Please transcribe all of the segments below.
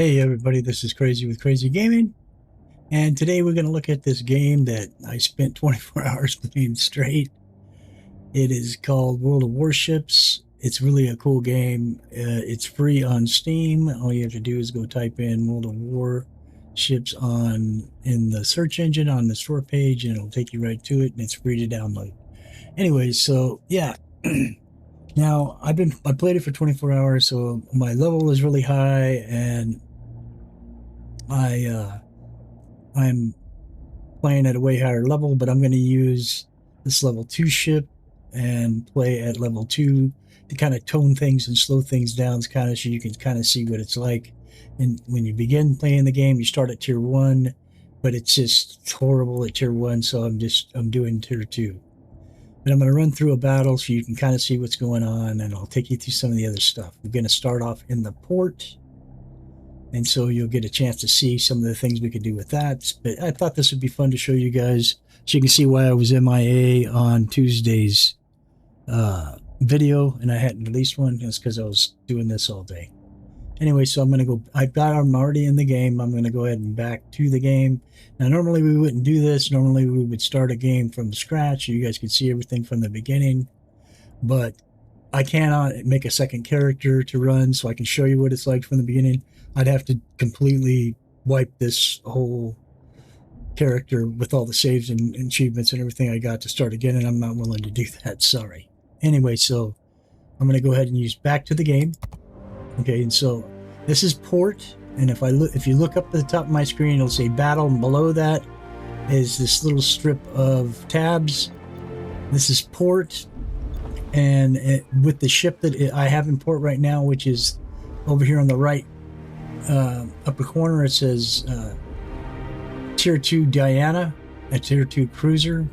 Hey everybody, this is Crazy with Crazy Gaming, and today we're going to look at this game that I spent 24 hours playing straight. It is called World of Warships. It's really a cool game. It's free on Steam. All you have to do is go type in World of Warships in the search engine on the store page, and it'll take you right to it, and it's free to download. Anyway, so yeah. Now I played it for 24 hours, so my level is really high, and I'm playing at a way higher level, but I'm going to use this level 2 ship and play at level 2 to kind of tone things and slow things down, kind of so you can kind of see what it's like. And when you begin playing the game, you start at tier 1, but it's just horrible at tier 1, so I'm doing tier 2. But I'm going to run through a battle so you can kind of see what's going on, and I'll take you through some of the other stuff. We're going to start off in the port, and so you'll get a chance to see some of the things we could do with that. But I thought this would be fun to show you guys so you can see why I was MIA on Tuesday's video and I hadn't released one. It's because I was doing this all day. Anyway, so I'm already in the game. I'm going to go ahead and back to the game. Now, normally we wouldn't do this. Normally we would start a game from scratch so you guys could see everything from the beginning. But I cannot make a second character to run so I can show you what it's like from the beginning. I'd have to completely wipe this whole character with all the saves and achievements and everything I got to start again, and I'm not willing to do that. Sorry. Anyway, so I'm going to go ahead and use back to the game. Okay, and so this is port, and if you look up at the top of my screen, it'll say battle, and below that is this little strip of tabs. This is port, and with the ship that I have in port right now, which is over here on the right upper corner, it says tier 2 Diana, a tier 2 cruiser,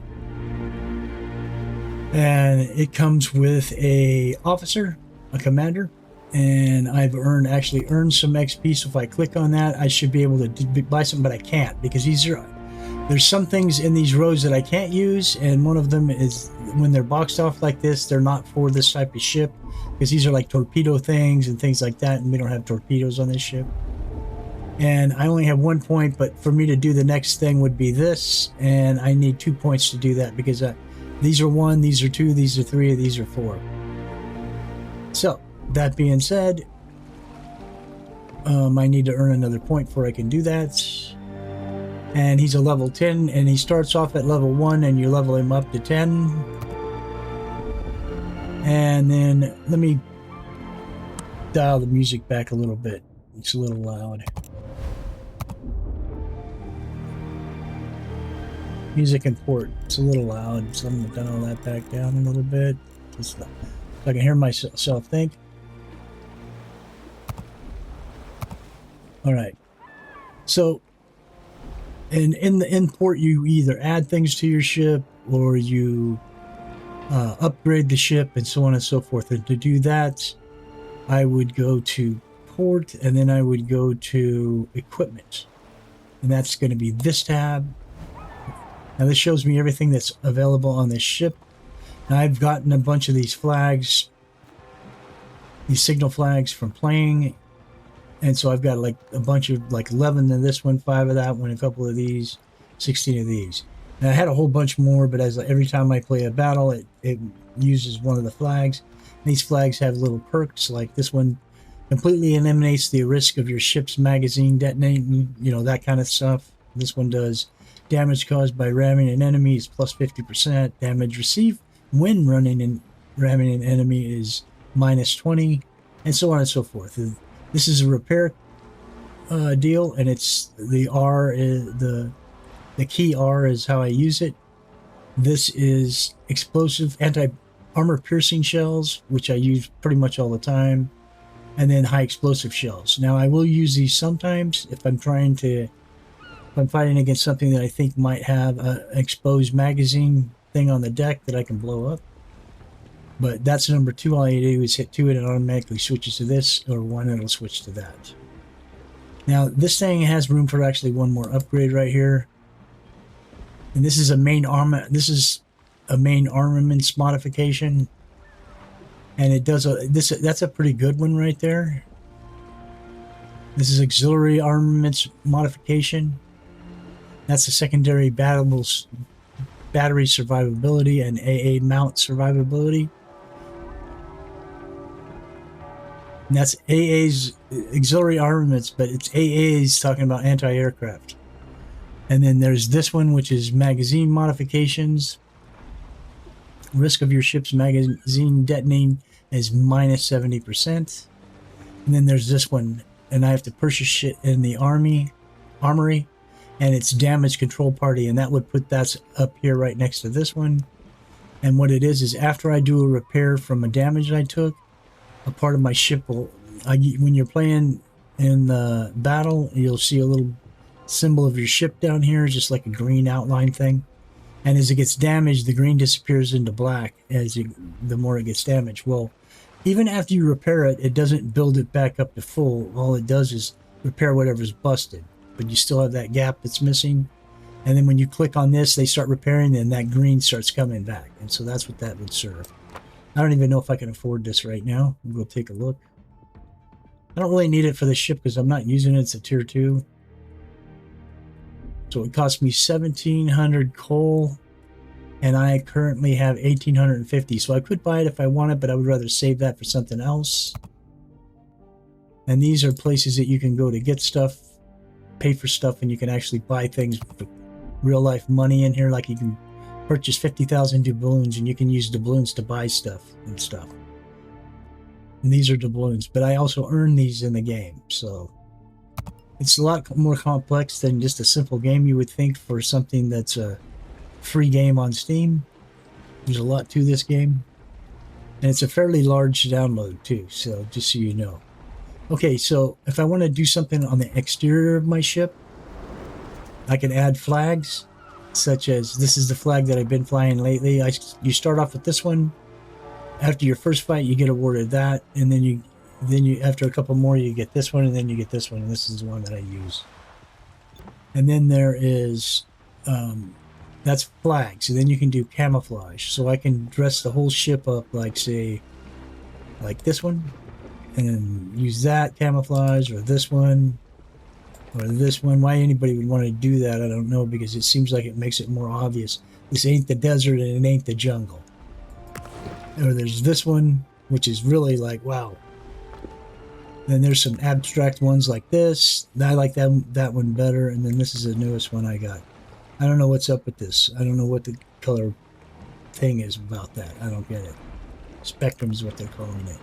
and it comes with a officer, a commander, and I've actually earned some XP. So if I click on that, I should be able to buy some, but I can't because there's some things in these rows that I can't use, and one of them is when they're boxed off like this, they're not for this type of ship, because these are like torpedo things and things like that, and we don't have torpedoes on this ship. And I only have 1 point, but for me to do the next thing would be this, and I need 2 points to do that, because these are 1, these are 2, these are 3, these are 4. So that being said, I need to earn another point before I can do that. And he's a level 10, and he starts off at level 1, and you level him up to 10. And then let me dial the music back a little bit. It's a little loud. Music and port, it's a little loud, so I'm going to dial that back down a little bit so I can hear myself think. All right. So in the import, you either add things to your ship or you upgrade the ship and so on and so forth. And to do that, I would go to port, and then I would go to equipment, and that's going to be this tab. Now this shows me everything that's available on this ship. Now I've gotten a bunch of these flags, these signal flags from playing. And so I've got like a bunch of, like 11 of this one, 5 of that one, a couple of these, 16 of these. Now I had a whole bunch more, but every time I play a battle, it uses one of the flags. These flags have little perks, like this one completely eliminates the risk of your ship's magazine detonating, that kind of stuff. This one does damage caused by ramming an enemy is plus 50%. Damage received when ramming an enemy is minus 20, and so on and so forth. This is a repair deal, and it's the R is the key R is how I use it. This is explosive anti-armor piercing shells, which I use pretty much all the time, and then high explosive shells. Now I will use these sometimes if I'm fighting against something that I think might have an exposed magazine thing on the deck that I can blow up. But that's number 2. All you do is hit 2 and it automatically switches to this, or 1 and it'll switch to that. Now this thing has room for actually one more upgrade right here. And this is a main armaments modification. And it does that's a pretty good one right there. This is auxiliary armaments modification. That's the secondary battery survivability and AA mount survivability. And that's AA's auxiliary armaments, but it's AA's talking about anti-aircraft. And then there's this one, which is magazine modifications. Risk of your ship's magazine detonating is minus 70%. And then there's this one, and I have to purchase shit in the armory, and it's damage control party, and that would put that up here right next to this one. And what it is after I do a repair from a damage I took, a part of my ship will, when you're playing in the battle, you'll see a little symbol of your ship down here, just like a green outline thing. And as it gets damaged, the green disappears into black the more it gets damaged. Well, even after you repair it, it doesn't build it back up to full. All it does is repair whatever's busted, but you still have that gap that's missing. And then when you click on this, they start repairing, and that green starts coming back. And so that's what that would serve. I don't even know if I can afford this right now. We'll go take a look. I don't really need it for the ship because I'm not using it. It's a tier 2. So it cost me 1,700 coal, and I currently have 1,850. So I could buy it if I wanted, but I would rather save that for something else. And these are places that you can go to get stuff, pay for stuff, and you can actually buy things with real life money in here. Like you can purchase 50,000 doubloons, and you can use doubloons to buy stuff and stuff. And these are doubloons, but I also earn these in the game, so it's a lot more complex than just a simple game you would think for something that's a free game on Steam. There's a lot to this game, and it's a fairly large download too, so just so you know. Okay, so if I want to do something on the exterior of my ship, I can add flags, such as this is the flag that I've been flying lately. You start off with this one. After your first fight, you get awarded that, and then you after a couple more, you get this one, and then you get this one, and this is the one that I use. And then there is that's flags, and then you can do camouflage. So I can dress the whole ship up like, say, like this one, and use that camouflage, or this one, or this one. Why anybody would want to do that, I don't know, because it seems like it makes it more obvious. This ain't the desert, and it ain't the jungle. Or there's this one, which is really like, wow. Then there's some abstract ones like this. I like that one better. And then this is the newest one I got. I don't know what's up with this. I don't know what the color thing is about that. I don't get it. Spectrum is what they're calling it.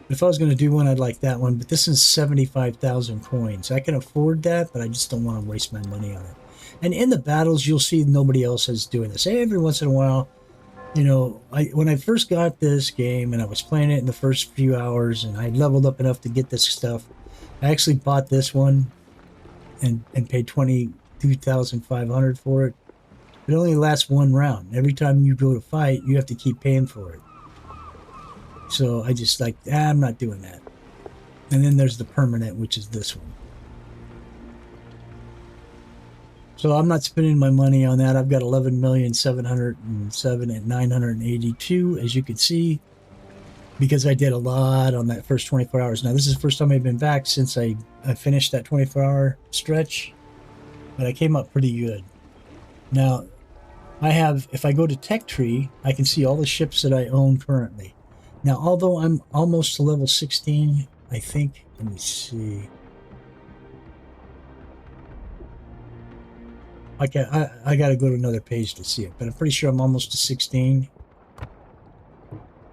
If I was going to do one, I'd like that one. But this is 75,000 coins. I can afford that, but I just don't want to waste my money on it. And in the battles, you'll see nobody else is doing this. Every once in a while, you know, when I first got this game and I was playing it in the first few hours and I leveled up enough to get this stuff, I actually bought this one and paid 22,500 for it. It only lasts one round. Every time you go to fight, you have to keep paying for it. So I just like, I'm not doing that. And then there's the permanent, which is this one. So I'm not spending my money on that. I've got 11,707 at 982, as you can see, because I did a lot on that first 24 hours. Now, this is the first time I've been back since I finished that 24-hour stretch, but I came up pretty good. Now, if I go to Tech Tree, I can see all the ships that I own currently. Now, although I'm almost to level 16, I think, let me see. I got to go to another page to see it, but I'm pretty sure I'm almost to 16.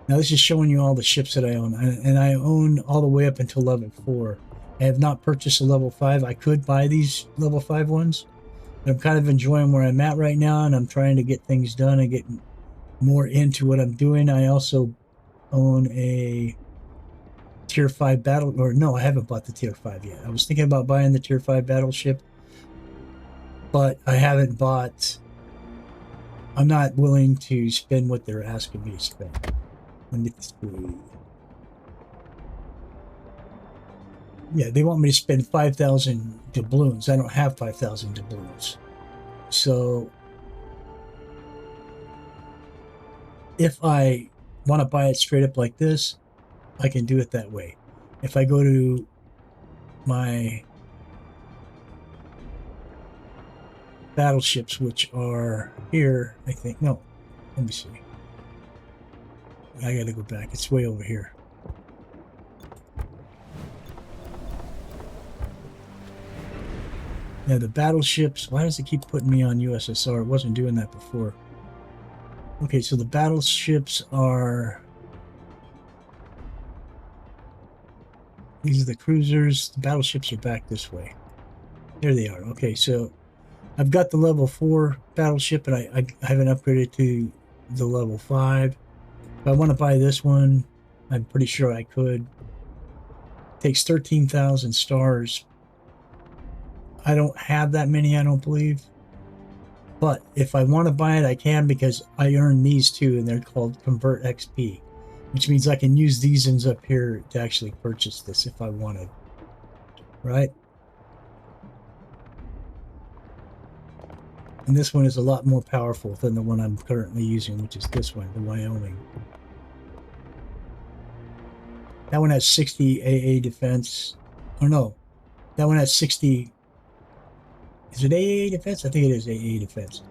Now this is showing you all the ships that I own, and I own all the way up until level 4. I have not purchased a level 5. I could buy these level 5 ones, but I'm kind of enjoying where I'm at right now, and I'm trying to get things done and get more into what I'm doing. I also own a tier 5 battle, or no, I haven't bought the tier 5 yet. I was thinking about buying the tier 5 battleship, but I haven't bought. I'm not willing to spend what they're asking me to spend. Let me see. Yeah, they want me to spend 5,000 doubloons. I don't have 5,000 doubloons. So if I want to buy it straight up like this, I can do it that way. If I go to my battleships, which are here, I think. No, let me see. I gotta go back. It's way over here. Now the battleships, why does it keep putting me on USSR? It wasn't doing that before. Okay, so the battleships are... These are the cruisers. The battleships are back this way. There they are. Okay, so I've got the level 4 battleship, and I haven't upgraded to the level 5. If I want to buy this one, I'm pretty sure I could. It takes 13,000 stars. I don't have that many, I don't believe. But if I want to buy it, I can, because I earn these two, and they're called Convert XP, which means I can use these ones up here to actually purchase this if I wanted. Right? And this one is a lot more powerful than the one I'm currently using, which is this one, the Wyoming. That one has 60 AA defense. Oh no, that one has 60... Is it AA defense? I think it is AA defense.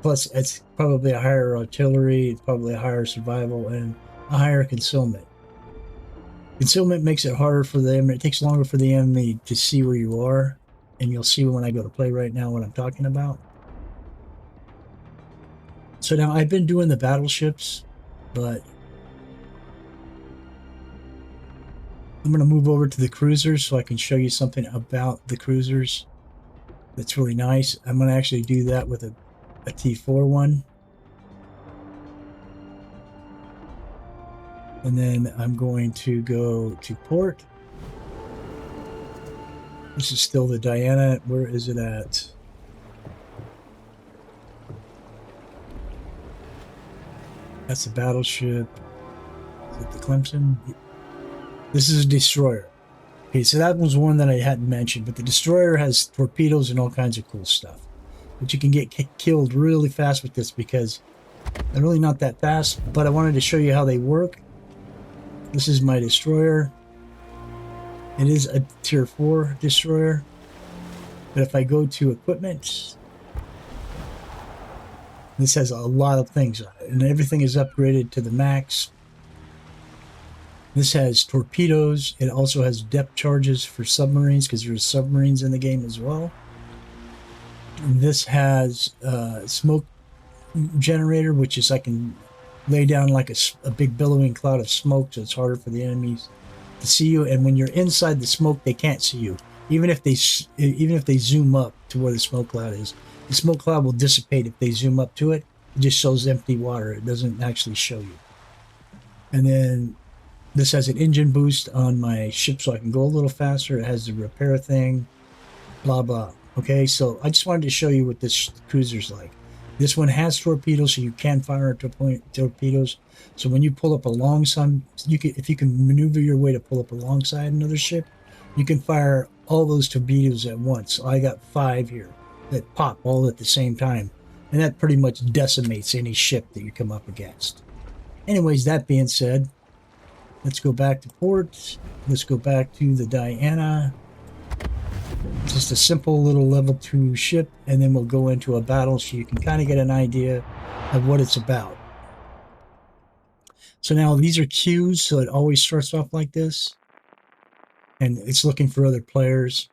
Plus, it's probably a higher artillery, probably a higher survival, and a higher concealment. Concealment makes it harder for them. It takes longer for the enemy to see where you are. And you'll see when I go to play right now what I'm talking about. So now I've been doing the battleships, but I'm going to move over to the cruisers so I can show you something about the cruisers. That's really nice. I'm going to actually do that with a T4 one. And then I'm going to go to port. This is still the Diana. Where is it at? That's a battleship. Is it the Clemson? This is a destroyer. Okay, so that was one that I hadn't mentioned, but the destroyer has torpedoes and all kinds of cool stuff. But you can get killed really fast with this because they're really not that fast, but I wanted to show you how they work. This is my destroyer. It is a tier 4 destroyer. But if I go to equipment, this has a lot of things on it, and everything is upgraded to the max. This has torpedoes. It also has depth charges for submarines, because there's submarines in the game as well. And this has smoke generator, which is I can lay down like a big billowing cloud of smoke, so it's harder for the enemies to see you. And when you're inside the smoke, they can't see you. Even if they zoom up to where the smoke cloud is, the smoke cloud will dissipate if they zoom up to it. It just shows empty water. It doesn't actually show you. And then this has an engine boost on my ship so I can go a little faster. It has the repair thing, blah, blah. Okay, so I just wanted to show you what this cruiser's like. This one has torpedoes, so you can fire torpedoes. So when you pull up alongside, if you can maneuver your way to pull up alongside another ship, you can fire all those torpedoes at once. So I got 5 here that pop all at the same time. And that pretty much decimates any ship that you come up against. Anyways, that being said, let's go back to port. Let's go back to the Diana. Just a simple little level 2 ship, and then we'll go into a battle so you can kind of get an idea of what it's about. So now these are queues, so it always starts off like this. And it's looking for other players.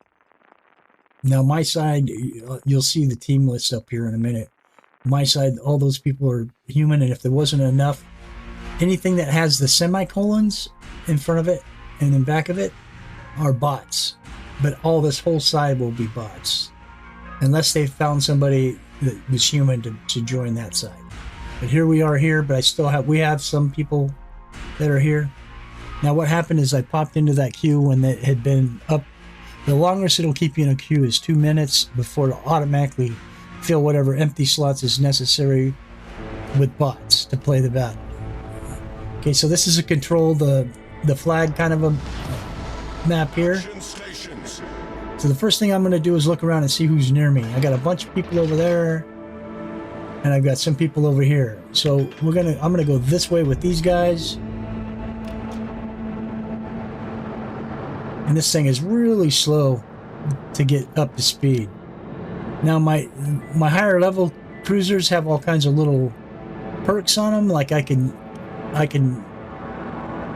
Now my side, you'll see the team list up here in a minute. My side, all those people are human, and if there wasn't enough, anything that has the semicolons in front of it and in back of it are bots. But all this whole side will be bots, unless they found somebody that was human to join that side. But here we are here, but we have some people that are here. Now what happened is I popped into that queue when it had been up. The longest it'll keep you in a queue is 2 minutes before it'll automatically fill whatever empty slots is necessary with bots to play the battle. Okay, so this is a control the flag kind of a map here. So the first thing I'm going to do is look around and see who's near me. I got a bunch of people over there, and I've got some people over here. So I'm going to go this way with these guys. And this thing is really slow to get up to speed. Now my higher level cruisers have all kinds of little perks on them, like I can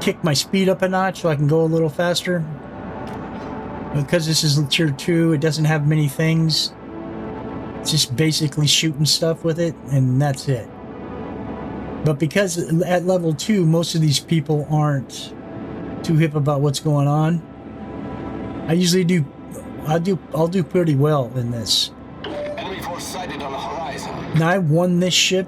kick my speed up a notch so I can go a little faster. Because this is tier 2, it doesn't have many things. It's just basically shooting stuff with it, and that's it. But because at level 2, most of these people aren't too hip about what's going on, I'll do pretty well in this. Enemy force sighted on the horizon. Now I won this ship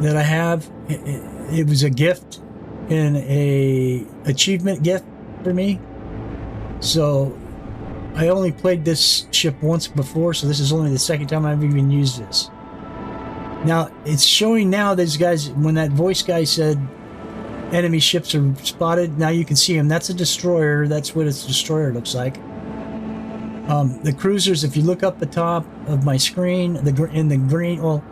that I have. It was a gift and a achievement gift for me. So I only played this ship once before, so this is only the second time I've even used this. Now it's showing now these guys, when that voice guy said enemy ships are spotted, now you can see him. That's a destroyer. That's what its destroyer looks like. The cruisers, if you look up the top of my screen, in the green or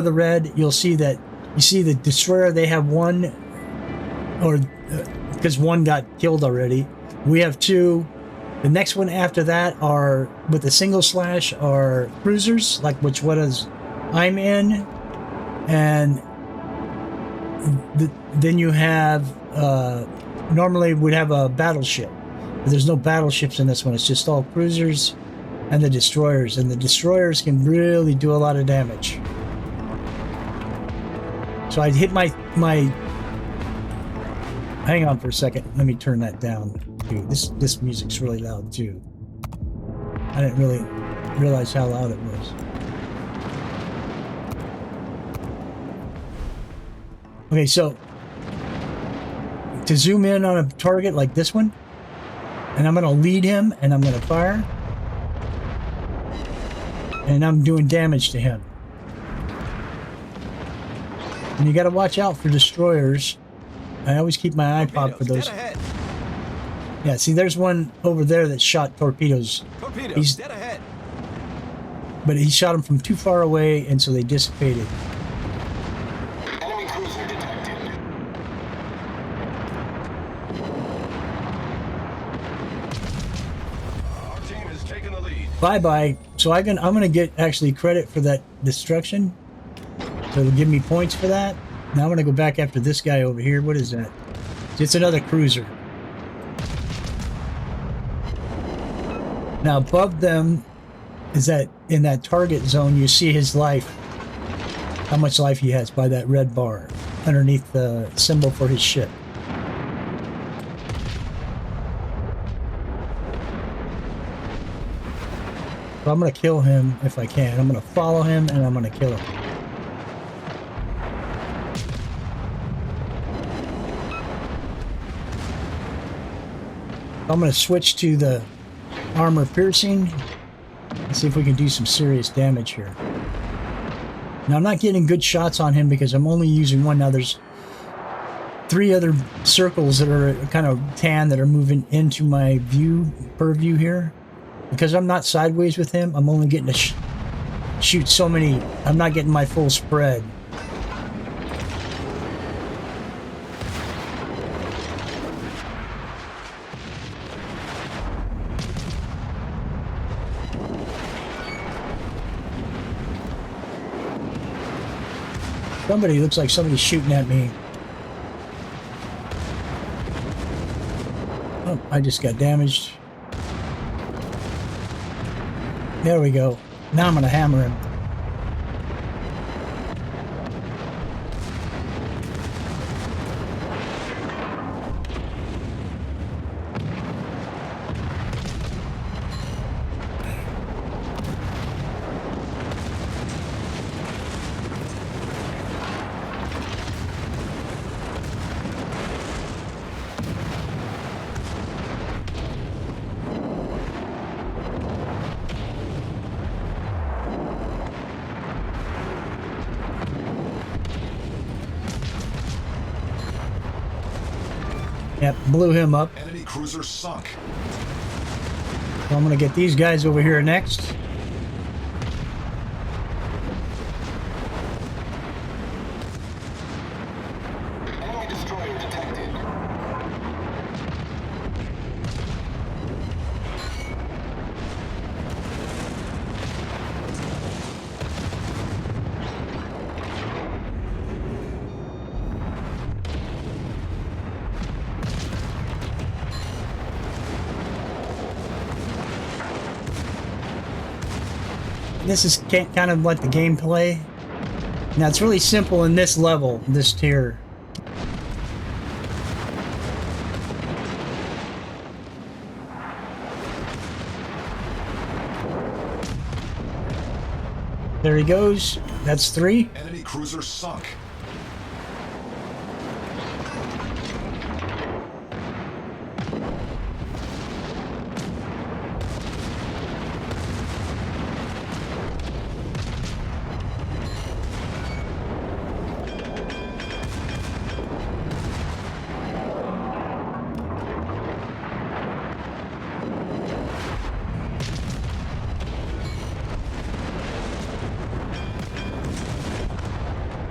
the red, you'll see that you see the destroyer. They have one, or because one got killed already. We have two. The next one after that are with a single slash are cruisers, like which one is I'm in, and then you have normally we'd have a battleship. But there's no battleships in this one. It's just all cruisers and the destroyers. And the destroyers can really do a lot of damage. So I hit my... Hang on for a second. Let me turn that down. Dude, this music's really loud too. I didn't really realize how loud it was. Okay, so to zoom in on a target like this one, and I'm going to lead him, and I'm going to fire. And I'm doing damage to him. And you got to watch out for destroyers. I always keep my eye popped for those. Yeah, see, there's one over there that shot torpedoes. He's dead ahead. But he shot them from too far away, and so they dissipated. Bye-bye. So I'm gonna get actually credit for that destruction. So it'll give me points for that. Now I'm gonna go back after this guy over here. What is that? It's another cruiser. Now above them is that in that target zone you see his life. How much life he has by that red bar underneath the symbol for his ship. So I'm going to kill him if I can. I'm going to follow him and I'm going to kill him. I'm going to switch to the armor piercing and see if we can do some serious damage here. Now I'm not getting good shots on him because I'm only using one. Now there's 3 other circles that are kind of tan that are moving into my purview here. Because I'm not sideways with him, I'm only getting to shoot so many. I'm not getting my full spread. Looks like somebody's shooting at me. Oh, I just got damaged. There we go. Now I'm going to hammer him. Yep, blew him up. Enemy cruiser sunk. So I'm going to get these guys over here next. Enemy destroyer detected. this is kind of like the gameplay. Now it's really simple in this level, this tier. There he goes. That's 3. Enemy cruiser sunk.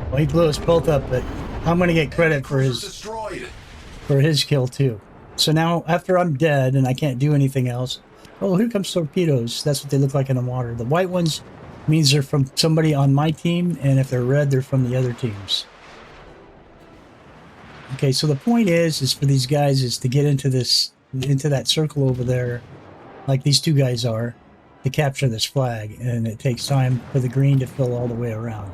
Well, he blew us both up, but I'm going to get credit for his kill too. So now, after I'm dead and I can't do anything else, oh, here comes torpedoes. That's what they look like in the water. The white ones means they're from somebody on my team, and if they're red, they're from the other teams. Okay, so the point is for these guys is to get into that circle over there, like these 2 guys are, to capture this flag, and it takes time for the green to fill all the way around.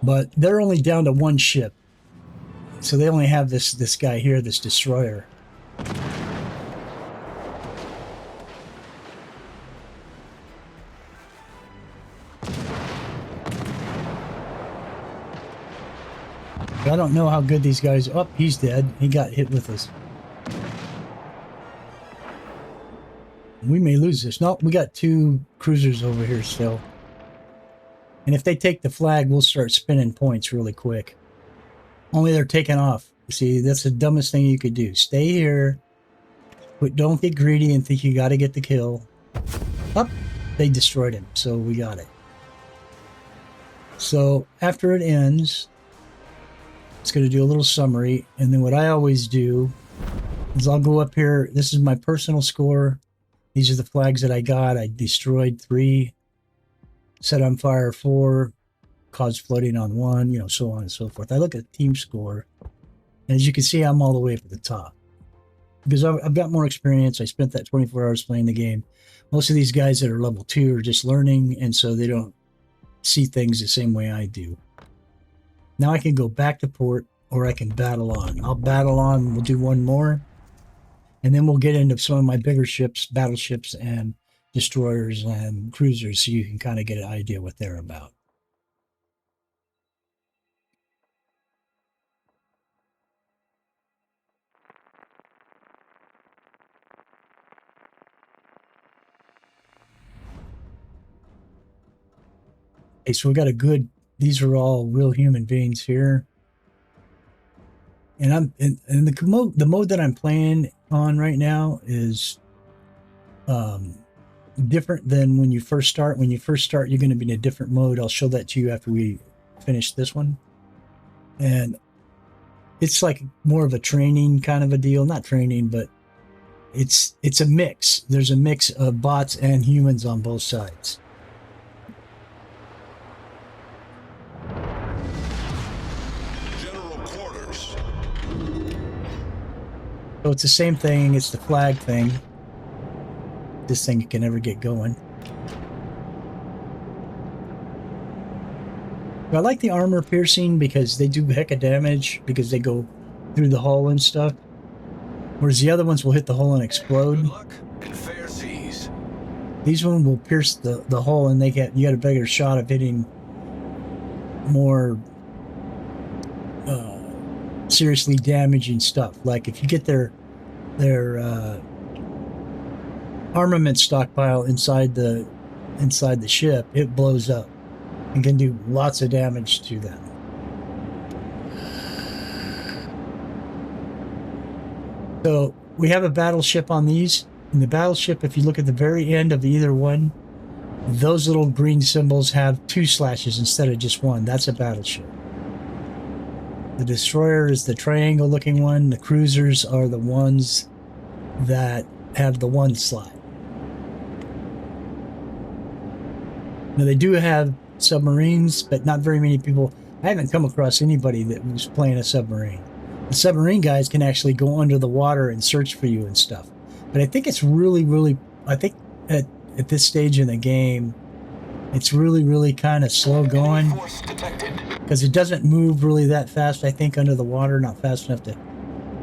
But they're only down to 1 ship. So they only have this guy here, this destroyer. But I don't know how good these guys... Oh, he's dead. He got hit with this. We may lose this. No, we got 2 cruisers over here still. And if they take the flag, we'll start spinning points really quick. Only they're taking off. See, that's the dumbest thing you could do. Stay here. But don't get greedy and think you got to get the kill. Up, they destroyed him. So we got it. So after it ends, it's going to do a little summary. And then what I always do is I'll go up here. This is my personal score. These are the flags that I got. I destroyed 3. Set on fire 4, caused flooding on 1, you know, so on and so forth. I look at team score, and as you can see, I'm all the way up at the top. Because I've got more experience. I spent that 24 hours playing the game. Most of these guys that are level 2 are just learning, and so they don't see things the same way I do. Now I can go back to port, or I can battle on. I'll battle on, we'll do 1 more, and then we'll get into some of my bigger ships, battleships, and destroyers and cruisers, so you can kind of get an idea what they're about. Okay, so we got a good, these are all real human beings here. And I'm in the mode that I'm playing on right now is different than when you first start. When you first start, you're going to be in a different mode. I'll show that to you after we finish this one. And it's like more of a training kind of a deal. Not training, but it's a mix. There's a mix of bots and humans on both sides. General quarters. So it's the same thing. It's the flag thing. This thing can never get going. But I like the armor piercing because they do a heck of damage because they go through the hull and stuff. Whereas the other ones will hit the hull and explode. Good luck and fair seas. These ones will pierce the hull and you got a bigger shot of hitting more seriously damaging stuff. Like if you get their armament stockpile inside the ship, it blows up and can do lots of damage to them. So we have a battleship on these. In the battleship, if you look at the very end of either one, those little green symbols have 2 slashes instead of just 1. That's a battleship. The destroyer is the triangle looking one. The cruisers are the ones that have the 1 slot. Now they do have submarines, but not very many people. I haven't come across anybody that was playing a submarine. The submarine guys can actually go under the water and search for you and stuff. But I think it's really, I think at this stage in the game, It's really, really kind of slow going Force detected. because it doesn't move really that fast, I think, under the water. Not fast enough to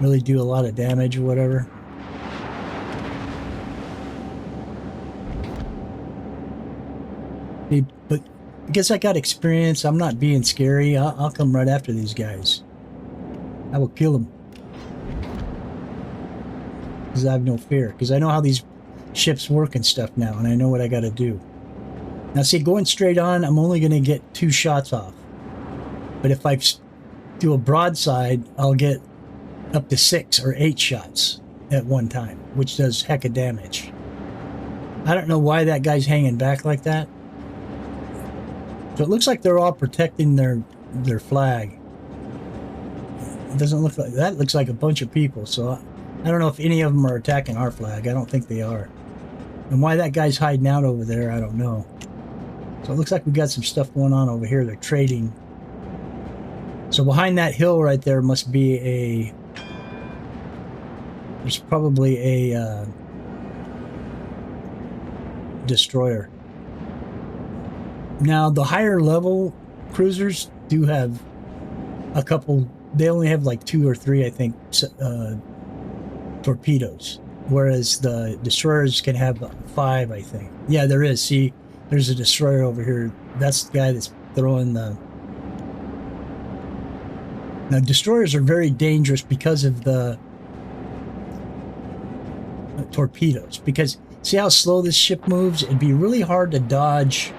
really do a lot of damage or whatever. But because I got experience, I'm not being scary. I'll come right after these guys. I will kill them. Because I have no fear. Because I know how these ships work and stuff now, and I know what I got to do. Now, see, going straight on, I'm only going to get 2 shots off. But if I do a broadside, I'll get up to 6 or 8 shots at one time, which does heck of damage. I don't know why that guy's hanging back like that. So it looks like they're all protecting their flag. It doesn't look like that. Looks like a bunch of people. So I don't know if any of them are attacking our flag. I don't think they are. And why that guy's hiding out over there, I don't know. So it looks like we got some stuff going on over here. They're trading. So behind that hill right there must be a... There's probably a destroyer. Now, the higher level cruisers do have a couple... They only have like 2 or 3, I think, torpedoes. Whereas the destroyers can have 5, I think. Yeah, there is. See, there's a destroyer over here. That's the guy that's throwing the... Now, destroyers are very dangerous because of the torpedoes. Because, see how slow this ship moves? It'd be really hard to dodge...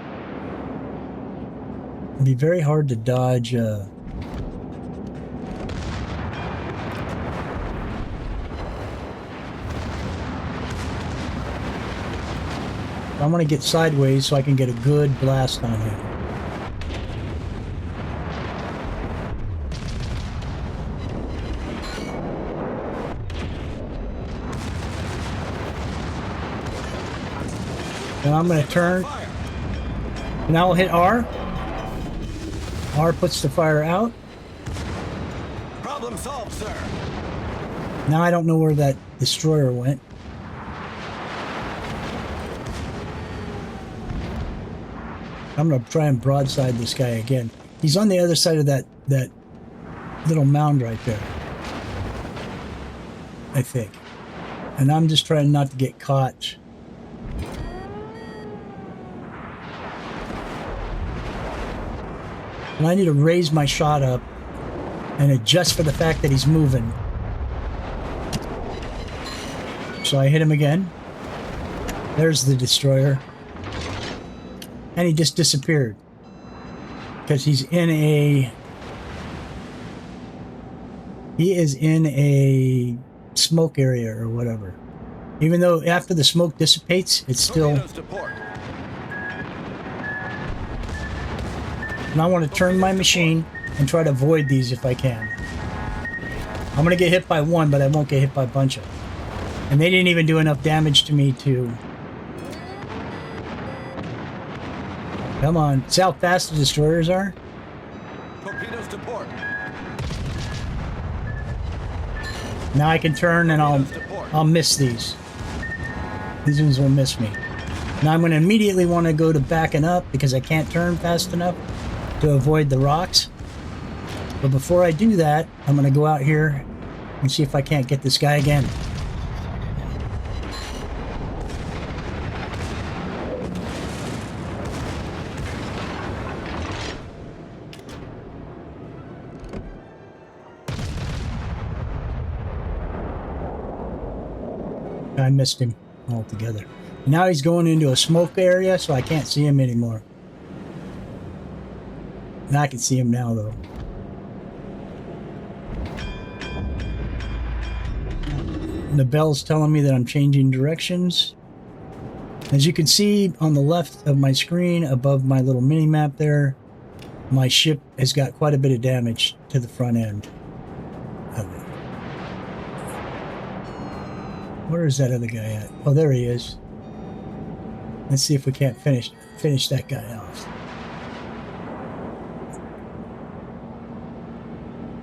It'd be very hard to dodge... I want to get sideways so I can get a good blast on him. And I'm going to turn. Now I'll hit R. R puts the fire out. Problem solved, sir. Now I don't know where that destroyer went. I'm going to try and broadside this guy again. He's on the other side of that little mound right there. I think. And I'm just trying not to get caught. And I need to raise my shot up and adjust for the fact that he's moving. So I hit him again. There's the destroyer. And he just disappeared. Because he's in a... He is in a smoke area or whatever. Even though after the smoke dissipates, it's still... And I want to turn my machine and try to avoid these if I can. I'm going to get hit by one, but I won't get hit by a bunch of them. And they didn't even do enough damage to me to... Come on. See how fast the destroyers are? Torpedoes to port. Now I can turn and I'll miss these. These ones will miss me. Now I'm going to immediately want to go to backing up because I can't turn fast enough to avoid the rocks. But before I do that, I'm going to go out here and see if I can't get this guy again. I missed him altogether. Now he's going into a smoke area, so I can't see him anymore. Now I can see him now, though. And the bell's telling me that I'm changing directions. As you can see on the left of my screen, above my little mini-map there, my ship has got quite a bit of damage to the front end of it. Where is that other guy at? Oh, there he is. Let's see if we can't finish that guy off.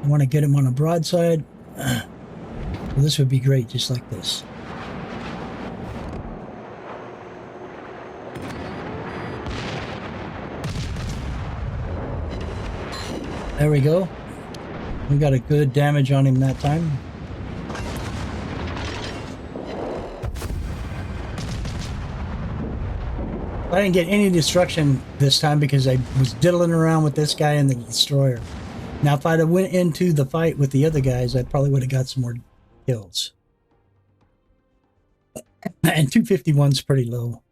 I want to get him on a broadside. Well, this would be great, just like this. There we go. We got a good damage on him that time. I didn't get any destruction this time because I was diddling around with this guy and the destroyer. Now, if I'd have went into the fight with the other guys, I probably would have got some more kills. And 251's pretty low.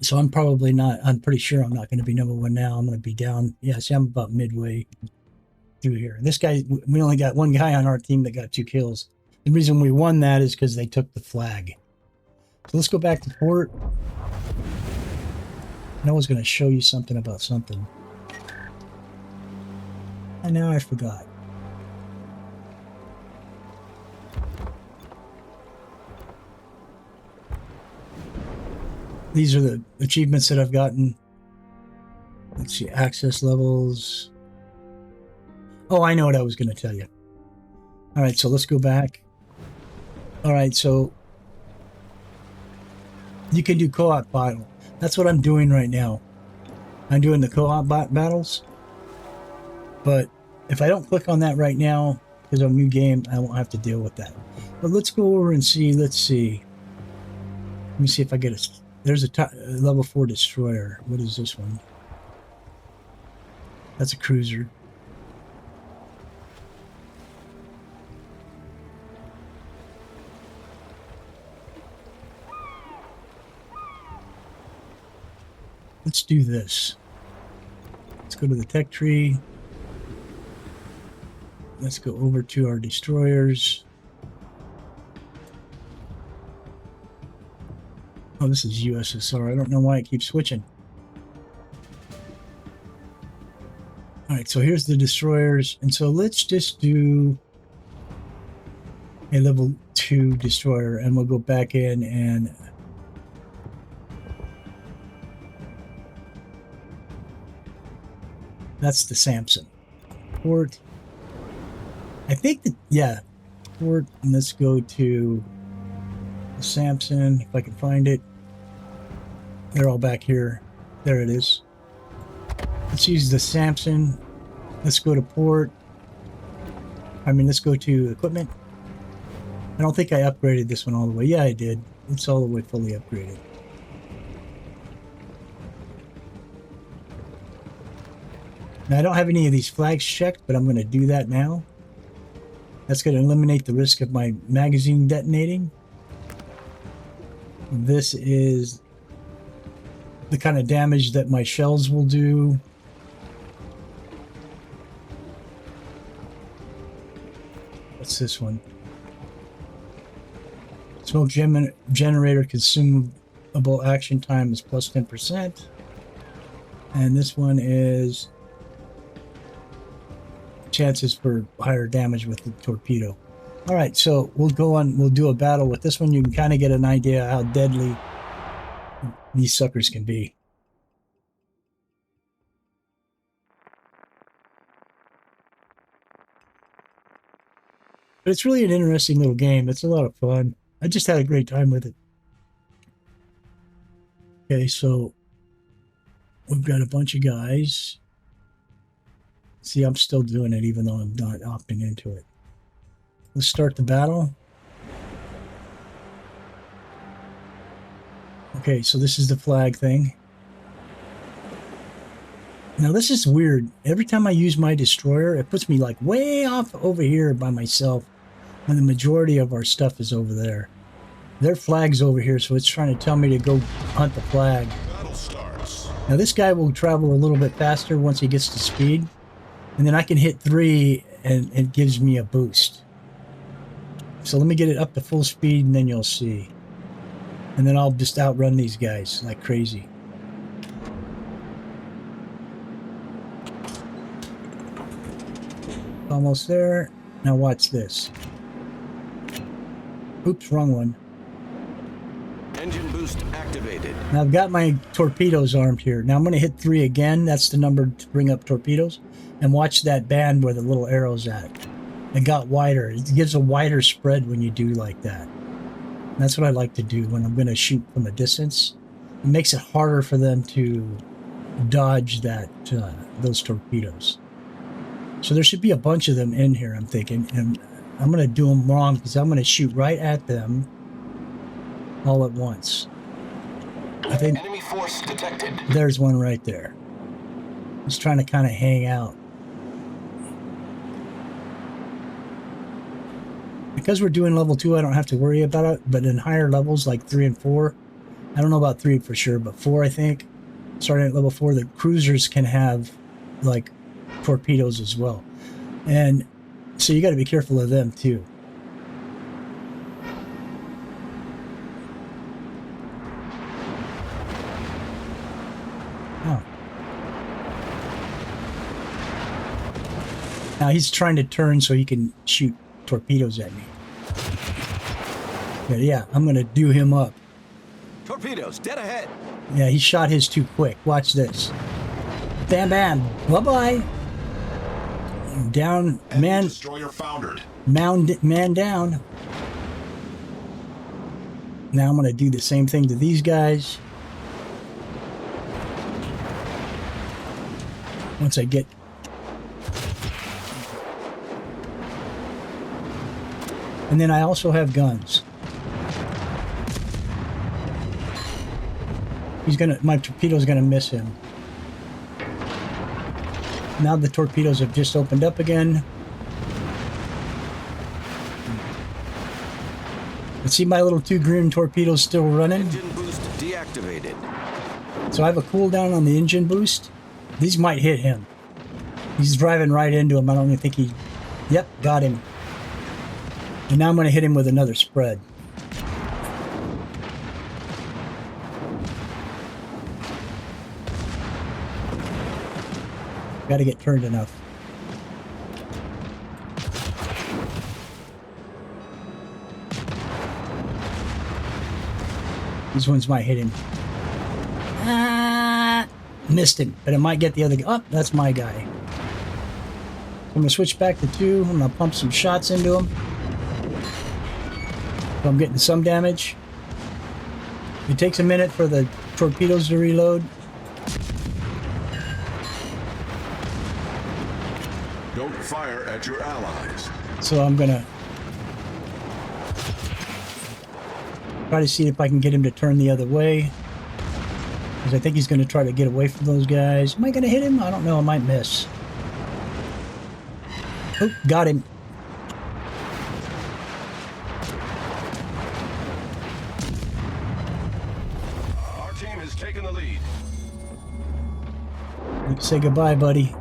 So I'm probably not, I'm pretty sure I'm not going to be number one now. I'm going to be down. Yeah, see, I'm about midway through here. This guy, we only got one guy on our team that got 2 kills. The reason we won that is because they took the flag. So let's go back to port. And I was going to show you something about something. And now I forgot. These are the achievements that I've gotten. Let's see, access levels. Oh, I know what I was going to tell you. All right, so let's go back. All right, so you can do co-op battle. That's what I'm doing right now. I'm doing the co-op battles. But if I don't click on that right now, because I'm a new game, I won't have to deal with that. But let's go over and see. Let's see. Let me see if I get a... There's a level 4 destroyer. What is this one? That's a cruiser. Let's do this. Let's go to the tech tree. Let's go over to our destroyers. Oh, this is USSR. I don't know why it keeps switching. All right, so here's the destroyers. And so let's just do a level 2 destroyer, and we'll go back in and... That's the Samson. Port. I think that, yeah, port, and let's go to the Samson, if I can find it. They're all back here. There it is. Let's use the Samson. Let's go to port. Let's go to equipment. I don't think I upgraded this one all the way. Yeah, I did. It's all the way fully upgraded. Now, I don't have any of these flags checked, but I'm going to do that now. That's going to eliminate the risk of my magazine detonating. This is the kind of damage that my shells will do. What's this one? Smoke generator consumable action time is plus 10%. And this one is chances for higher damage with the torpedo. All right, so we'll go on, we'll do a battle with this one. You can kind of get an idea how deadly these suckers can be. But it's really an interesting little game. It's a lot of fun. I just had a great time with it. Okay, so we've got a bunch of guys. See, I'm still doing it even though I'm not opting into it. Let's start the battle. Okay, so this is the flag thing. Now this is weird. Every time I use my destroyer, it puts me like way off over here by myself when the majority of our stuff is over there. Their flag's over here, so it's trying to tell me to go hunt the flag. Battle starts. Now this guy will travel a little bit faster once he gets to speed. And then I can hit 3 and it gives me a boost. So let me get it up to full speed and then you'll see. And then I'll just outrun these guys like crazy. Almost there. Now watch this. Oops, wrong one. Engine boost activated. Now I've got my torpedoes armed here. Now I'm going to hit 3 again. That's the number to bring up torpedoes. And watch that band where the little arrow's at. It got wider. It gives a wider spread when you do like that. And that's what I like to do when I'm going to shoot from a distance. It makes it harder for them to dodge that those torpedoes. So there should be a bunch of them in here, I'm thinking. And I'm going to do them wrong because I'm going to shoot right at them all at once. I think Enemy force detected. there's one right there. He's trying to kind of hang out. Because we're doing level 2, I don't have to worry about it. But in higher levels, like 3 and 4, I don't know about 3 for sure, but 4, I think, starting at level 4, the cruisers can have, like, torpedoes as well. And so you got to be careful of them, too. Oh. Now he's trying to turn so he can shoot torpedoes at me. But yeah, I'm going to do him up. Torpedoes, dead ahead. Yeah, he shot his too quick. Watch this. Bam, bam. Bye-bye. Down, man. Destroyer foundered. Man down. Now I'm going to do the same thing to these guys. Once I get... And then I also have guns. My torpedo's gonna miss him. Now the torpedoes have just opened up again. And see my little 2 green torpedoes still running? Engine boost deactivated. So I have a cooldown on the engine boost. These might hit him. He's driving right into him. I don't even think he... Yep, got him. And now I'm going to hit him with another spread. Got to get turned enough. These ones might hit him. Ah, missed him, but it might get the other guy. Oh, that's my guy. I'm going to switch back to 2. I'm going to pump some shots into him. So I'm getting some damage. It takes a minute for the torpedoes to reload. Don't fire at your allies. So I'm going to try to see if I can get him to turn the other way. Because I think he's going to try to get away from those guys. Am I going to hit him? I don't know. I might miss. Oh, got him. Our team has taken the lead. Say goodbye, buddy.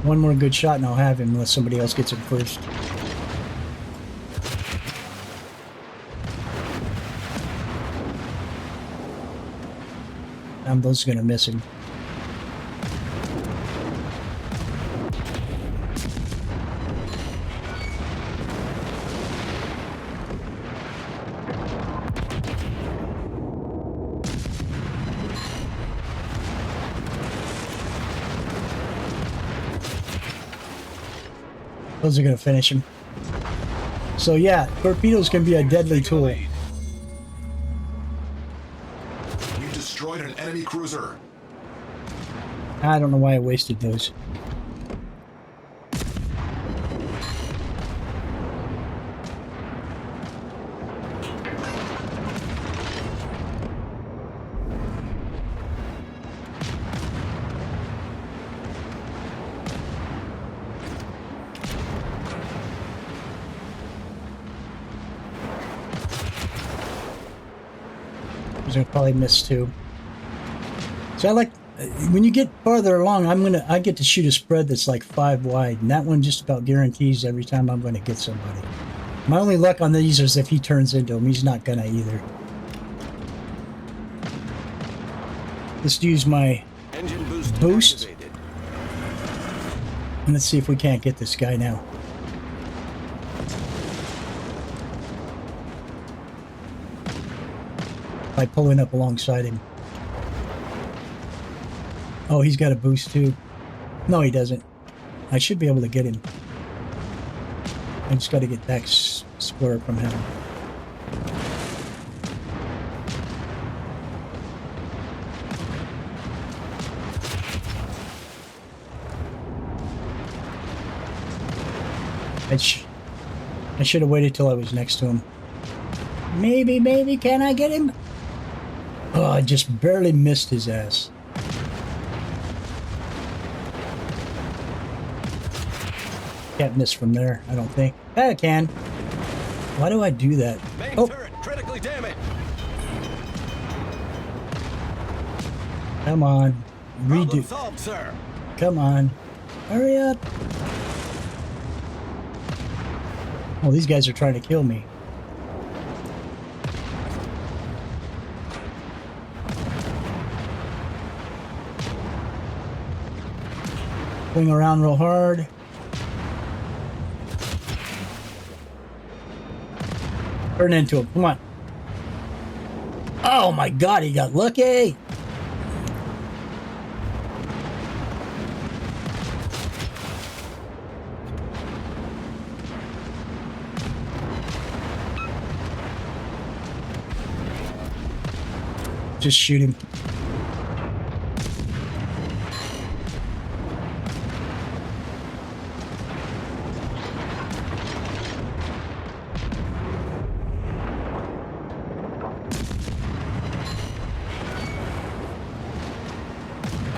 One more good shot and I'll have him unless somebody else gets him first. Those are going to miss him. Those are going to finish him. So yeah, torpedoes can be a deadly tool. You destroyed an enemy cruiser. I don't know why I wasted those. They're probably missed too. So I like when you get farther along. I get to shoot a spread that's like 5 wide, and that one just about guarantees every time I'm going to get somebody. My only luck on these is if he turns into him. He's not gonna either. Let's use my Engine boost. Boost? Activated. and let's see if we can't get this guy now. By pulling up alongside him. Oh, he's got a boost too. No, he doesn't. I should be able to get him. I just got to get back square from him. I should have waited till I was next to him. Maybe, can I get him? Oh, I just barely missed his ass. Can't miss from there, I don't think. I can. Why do I do that? Main Oh, turret critically damaged. come on. Problem Redo. solved, sir. Come on. Hurry up. Oh, these guys are trying to kill me. Swing around real hard. Turn into him. Come on. Oh my god, he got lucky. Just shoot him.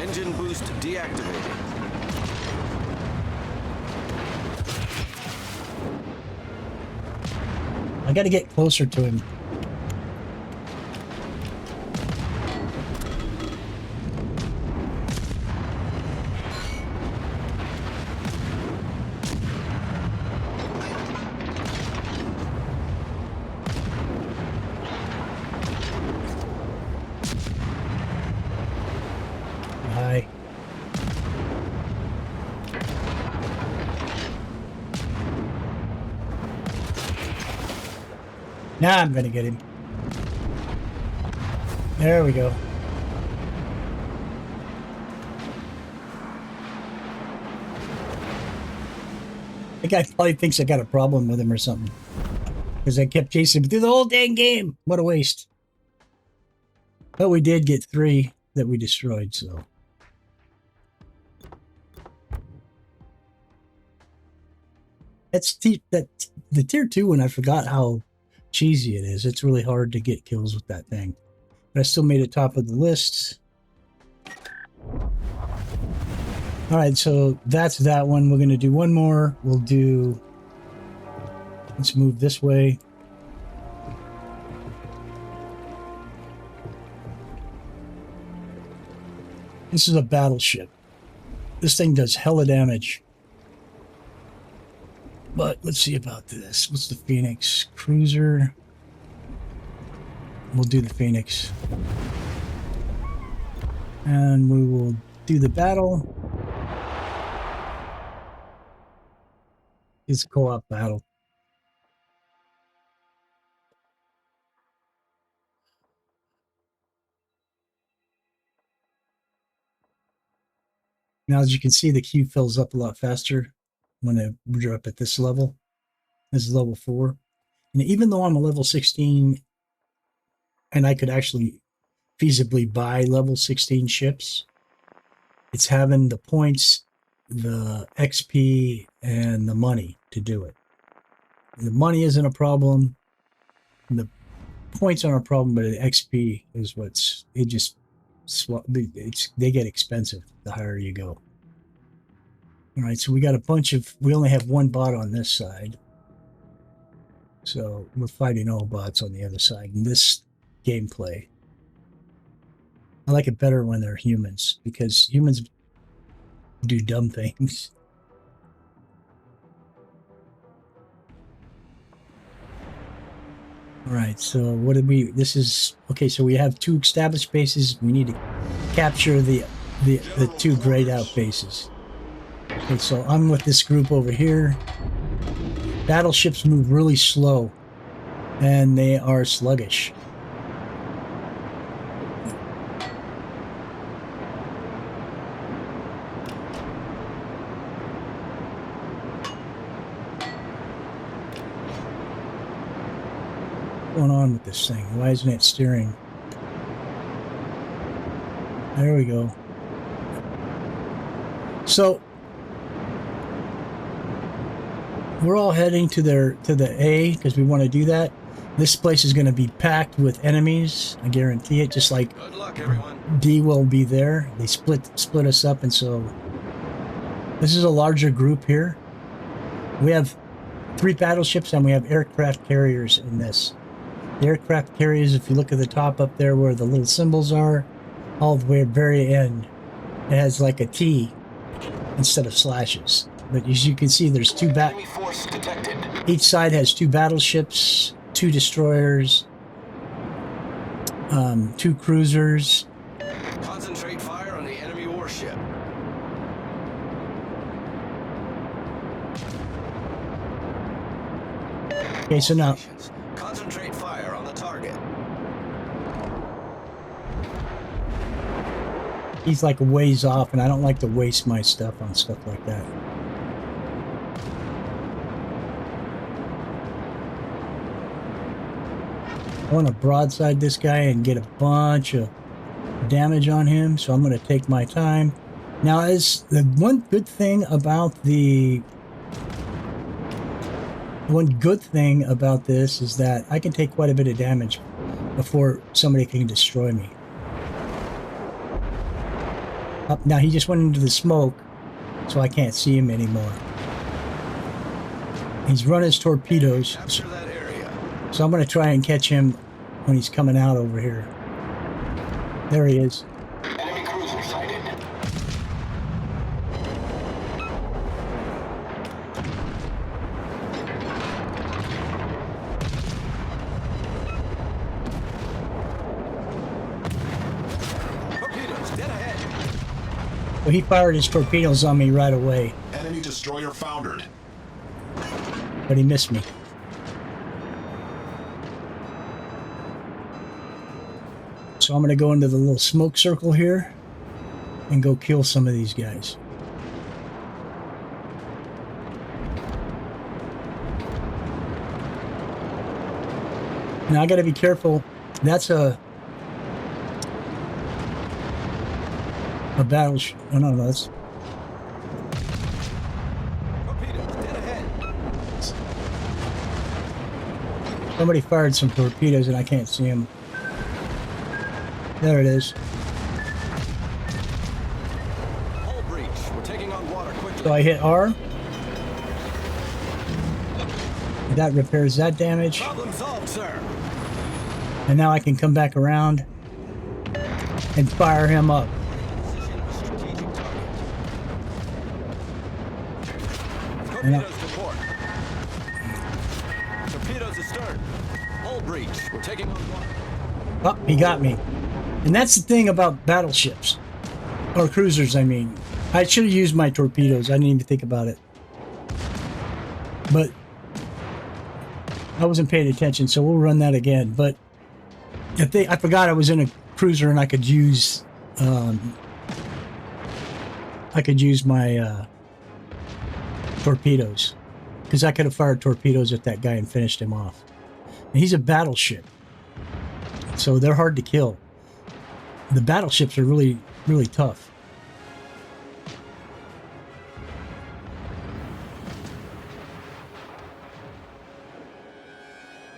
Engine boost deactivated. I gotta get closer to him. Hi. Now I'm gonna get him. There we go. The guy probably thinks I got a problem with him or something. Because I kept chasing him through the whole dang game. What a waste. But we did get 3 that we destroyed, so. That's the tier 2 one. I forgot how cheesy it is. It's really hard to get kills with that thing. But I still made it top of the list. Alright, so that's that one. We're going to do one more. We'll do... Let's move this way. This is a battleship. This thing does hella damage. But let's see about this. What's the Phoenix? Cruiser. We'll do the Phoenix. And we will do the battle. It's a co-op battle. Now, as you can see, the queue fills up a lot faster when we're up at this level. This is level 4. And even though I'm a level 16, and I could actually feasibly buy level 16 ships, it's having the points, the XP, and the money to do it. The money isn't a problem. The points aren't a problem, but the XP is they get expensive the higher you go. All right, so we got a bunch of, we only have one bot on this side. So we're fighting all bots on the other side. In this gameplay, I like it better when they're humans, because humans do dumb things. All right, so what did we, this is, okay, so we have 2 established bases. We need to capture the 2 grayed out bases. Okay, so I'm with this group over here. Battleships move really slow, and they are sluggish. What's going on with this thing? Why isn't it steering? There we go. So we're all heading to the A because we want to do that. This place is going to be packed with enemies. I guarantee it. Just like Good luck, everyone. D will be there. They split us up, and so this is a larger group here. We have 3 battleships and we have aircraft carriers in this. The aircraft carriers, if you look at the top up there where the little symbols are, all the way at the very end, it has like a T instead of slashes. But as you can see, there's 2 Enemy force detected. each side has 2 battleships, 2 destroyers, 2 cruisers. Concentrate fire on the enemy warship. Okay, so now Concentrate fire on the target. he's like a ways off, and I don't like to waste my stuff on stuff like that. I want to broadside this guy and get a bunch of damage on him, so I'm going to take my time. Now, as the one good thing about this is that I can take quite a bit of damage before somebody can destroy me. Now he just went into the smoke, so I can't see him anymore. He's run his torpedoes, Capture that area. so I'm going to try and catch him when he's coming out over here. There he is. Enemy cruiser sighted. Torpedoes, dead ahead. Well, he fired his torpedoes on me right away, Enemy destroyer foundered. but he missed me. So I'm going to go into the little smoke circle here and go kill some of these guys. Now I got to be careful. That's a battleship. Oh, no, that's Torpedoes, dead ahead. somebody fired some torpedoes and I can't see them. There it is. Hull breach. We're taking on water quickly. So I hit R. That repairs that damage. Problem solved, sir. And now I can come back around and fire him up. Position of a strategic target. And Torpedoes to port. Torpedoes astern. Hull breach. We're taking on water. Oh, he got me. And that's the thing about battleships. Or cruisers, I mean. I should have used my torpedoes. I didn't even think about it. But I wasn't paying attention, so we'll run that again. But I forgot I was in a cruiser and I could use my torpedoes, because I could have fired torpedoes at that guy and finished him off. And he's a battleship, so they're hard to kill. The battleships are really, really tough.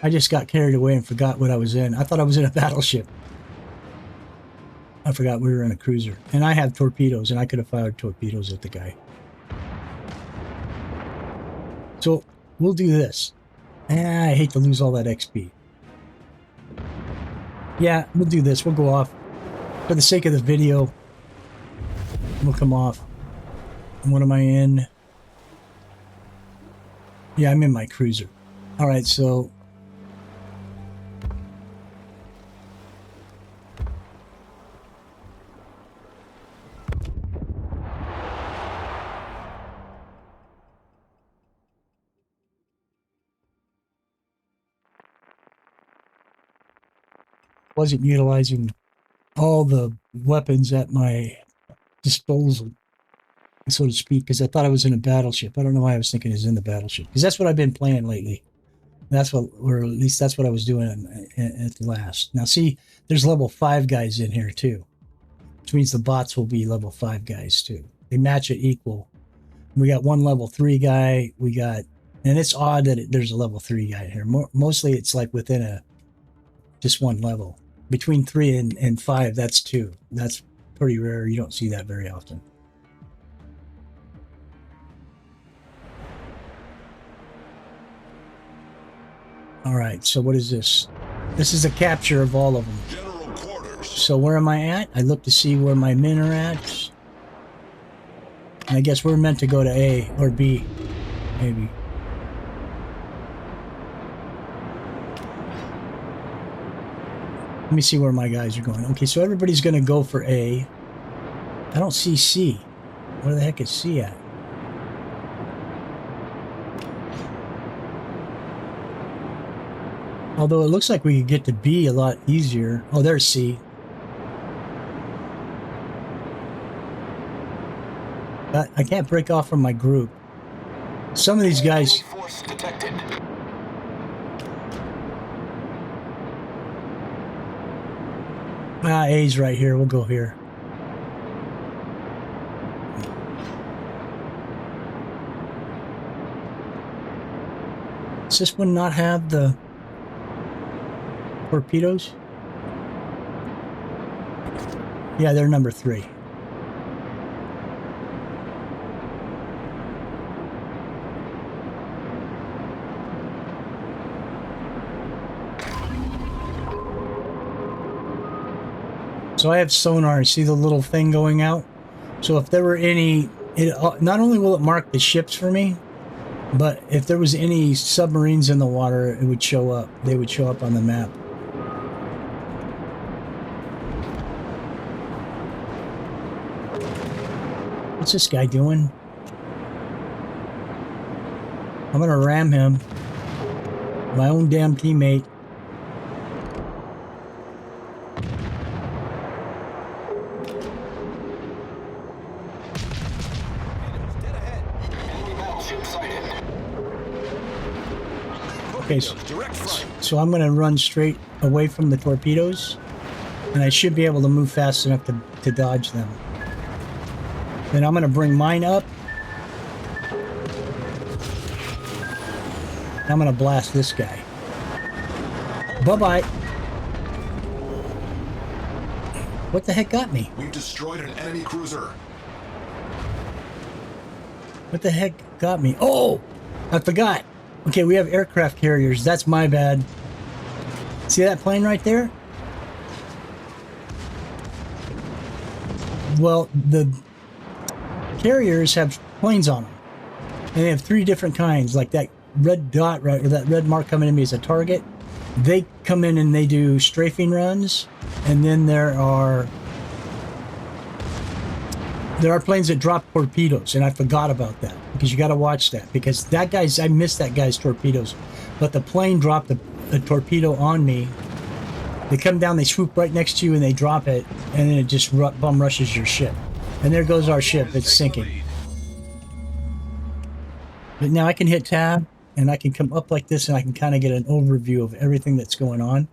I just got carried away and forgot what I was in. I thought I was in a battleship. I forgot we were in a cruiser. And I have torpedoes, and I could have fired torpedoes at the guy. So, we'll do this. I hate to lose all that XP. Yeah, we'll do this. We'll go off. For the sake of the video, we'll come off. And what am I in? Yeah, I'm in my cruiser. Alright, so... wasn't utilizing all the weapons at my disposal, so to speak, because I thought I was in a battleship. I don't know why I was thinking it was in the battleship, because that's what I've been playing lately. That's what, or at least that's what I was doing at the last. Now see, there's level 5 guys in here too, which means the bots will be level 5 guys too. They match it equal. We got one level 3 guy, we got And it's odd that there's a level 3 guy here. Mostly it's like within just one level. Between 3 and 5, that's 2. That's pretty rare. You don't see that very often. All right, so what is this? This is a capture of all of them. General quarters. So where am I at? I look to see where my men are at. And I guess we're meant to go to A or B, maybe. Let me see where my guys are going. Okay, so everybody's going to go for A. I don't see C. Where the heck is C at? Although it looks like we could get to B a lot easier. Oh, there's C. But I can't break off from my group. Some of these guys... Enemy force detected. A's right here. We'll go here. Does this one not have the torpedoes? Yeah, they're number 3. So I have sonar. See the little thing going out? So if there were any, not only will it mark the ships for me, but if there was any submarines in the water, it would show up. They would show up on the map. What's this guy doing? I'm gonna ram him. My own damn teammate. Enemy battleship sighted. Okay, Direct front. so I'm gonna run straight away from the torpedoes, and I should be able to move fast enough to dodge them. Then I'm gonna bring mine up. I'm gonna blast this guy. Bye-bye. What the heck got me? We've destroyed an enemy cruiser. What the heck got me? Oh! I forgot. Okay, we have aircraft carriers. That's my bad. See that plane right there? Well, the carriers have planes on them. And they have 3 different kinds, like that red dot, right, or that red mark coming to me as a target. They come in and they do strafing runs, and then there are planes that drop torpedoes, and I forgot about that because you got to watch that because that guy's, I missed that guy's torpedoes, but the plane dropped a torpedo on me. They come down, they swoop right next to you, and they drop it, and then it just bum rushes your ship. And there goes our ship. It's sinking. But now I can hit tab, and I can come up like this, and I can kind of get an overview of everything that's going on.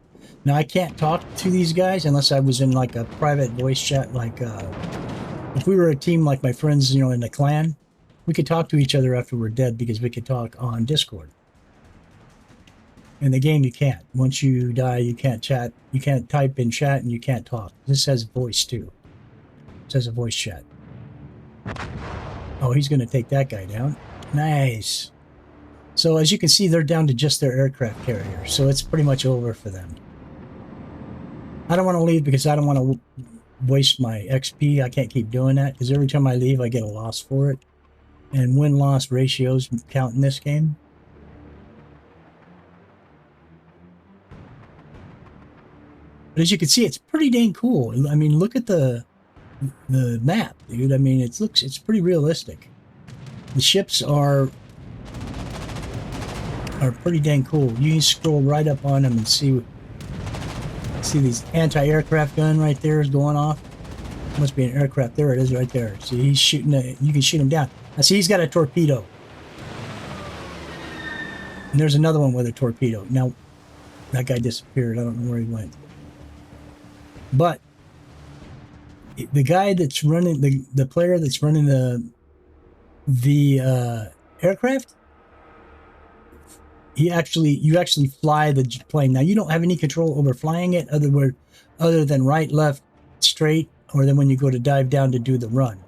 Now I can't talk to these guys unless I was in like a private voice chat, like if we were a team like my friends, you know, in the clan, we could talk to each other after we're dead because we could talk on Discord. In the game, you can't. Once you die, you can't chat. You can't type in chat, and you can't talk. This says voice too. It says a voice chat. Oh, he's going to take that guy down. Nice. So as you can see, they're down to just their aircraft carrier. So it's pretty much over for them. I don't want to leave because I don't want to waste my XP. I can't keep doing that because every time I leave, I get a loss for it. And win-loss ratios count in this game. But as you can see, it's pretty dang cool. I mean, look at the map, dude. I mean, it's pretty realistic. The ships are pretty dang cool. You can scroll right up on them and see these anti-aircraft gun right there is going off. Must be an aircraft. There it is right there. See, he's shooting you can shoot him down. Now see, he's got a torpedo. And there's another one with a torpedo. Now, that guy disappeared. I don't know where he went. But the guy that's running, the player that's running the aircraft, you actually fly the plane. Now you don't have any control over flying it other than right, left, straight, or then when you go to dive down to do the run.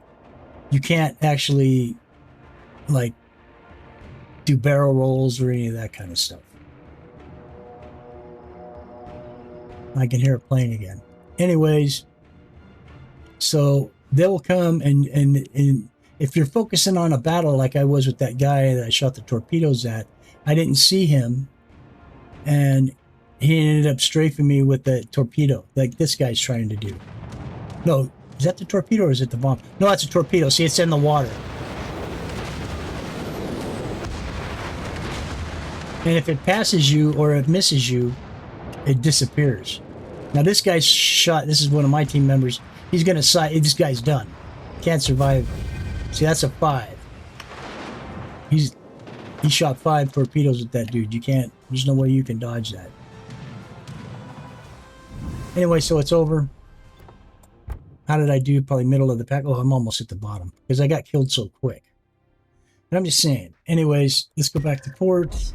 You can't actually like do barrel rolls or any of that kind of stuff. I can hear it playing again. Anyways, so they will come and if you're focusing on a battle like I was with that guy that I shot the torpedoes at, I didn't see him, and he ended up strafing me with the torpedo, like this guy's trying to do. No, is that the torpedo or is it the bomb? No, that's a torpedo. See, it's in the water. And if it passes you or it misses you, it disappears. Now this guy's shot. This is one of my team members. He's gonna sight. This guy's done. Can't survive. See, that's a 5. He shot 5 torpedoes at that dude. You can't. There's no way you can dodge that. Anyway, so it's over. How did I do? Probably middle of the pack. Oh, I'm almost at the bottom because I got killed so quick. But I'm just saying. Anyways, let's go back to port.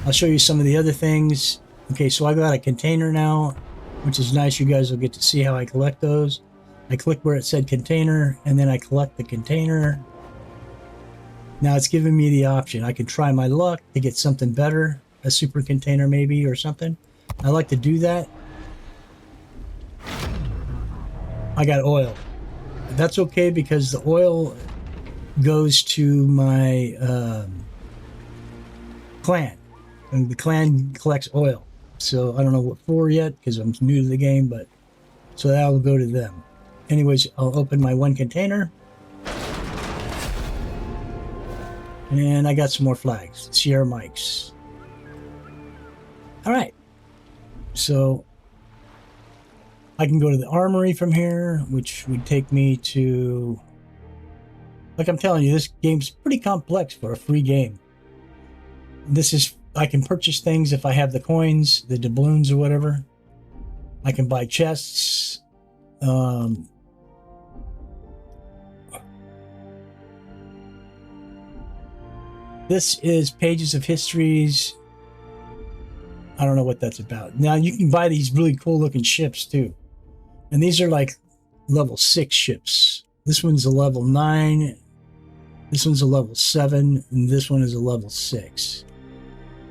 I'll show you some of the other things. Okay, so I got a container now, which is nice. You guys will get to see how I collect those. I click where it said container, and then I collect the container. Now it's giving me the option. I can try my luck to get something better, a super container maybe or something. I like to do that. I got oil. That's okay because the oil goes to my clan. And the clan collects oil. So I don't know what for yet because I'm new to the game, but so that will go to them. Anyways, I'll open my one container. And I got some more flags. Sierra mics. Alright. So I can go to the armory from here, which would take me to... Like I'm telling you, this game's pretty complex for a free game. This is... I can purchase things if I have the coins, the doubloons or whatever. I can buy chests. This is Pages of Histories. I don't know what that's about. Now you can buy these really cool looking ships too. And these are like level 6 ships. This one's a level 9. This one's a level 7. And this one is a level 6.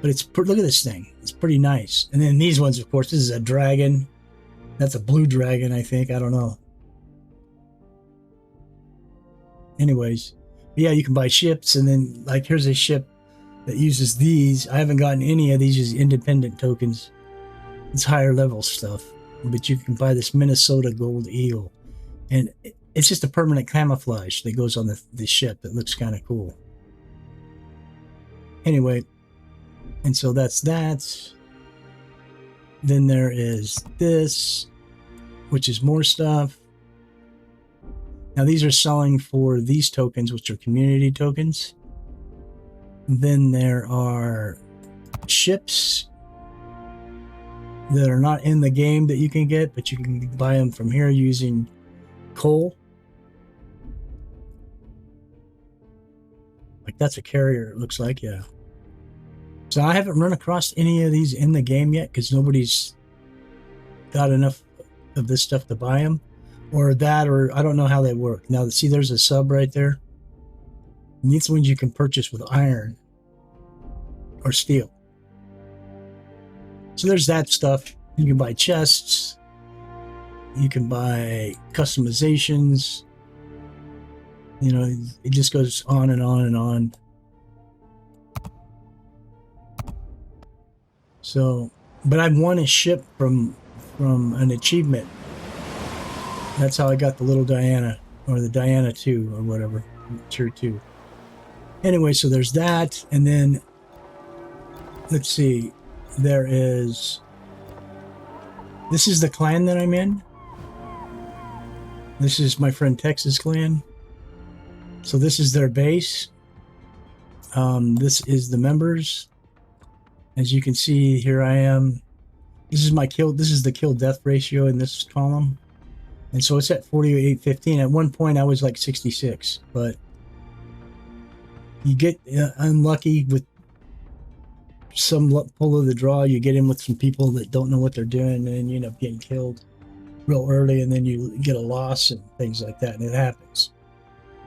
But it's, look at this thing. It's pretty nice. And then these ones, of course, this is a dragon. That's a blue dragon, I think. I don't know. Anyways. Yeah, you can buy ships. And then, like, here's a ship that uses these. I haven't gotten any of these as independent tokens. It's higher level stuff. But you can buy this Minnesota Gold Eagle. And it's just a permanent camouflage that goes on the ship. It looks kind of cool. Anyway. And so that's that. Then there is this, which is more stuff. Now these are selling for these tokens, which are community tokens. Then there are ships that are not in the game that you can get, but you can buy them from here using coal. Like that's a carrier, it looks like, yeah. So I haven't run across any of these in the game yet because nobody's got enough of this stuff to buy them. Or that, or I don't know how they work. Now, see, there's a sub right there. And these ones you can purchase with iron or steel. So there's that stuff. You can buy chests. You can buy customizations. You know, it just goes on and on and on. So, but I've won a ship from an achievement. That's how I got the little Diana, or the Diana 2, or whatever, tier 2. Anyway, so there's that, and then, let's see, there is, this is the clan that I'm in. This is my friend Texas clan. So this is their base. This is the members. As you can see, here I am. This is my kill. This is the kill death ratio in this column. And so it's at 48-15. At one point, I was like 66. But you get unlucky with some pull of the draw, you get in with some people that don't know what they're doing, and then you end up getting killed real early, and then you get a loss and things like that, and it happens.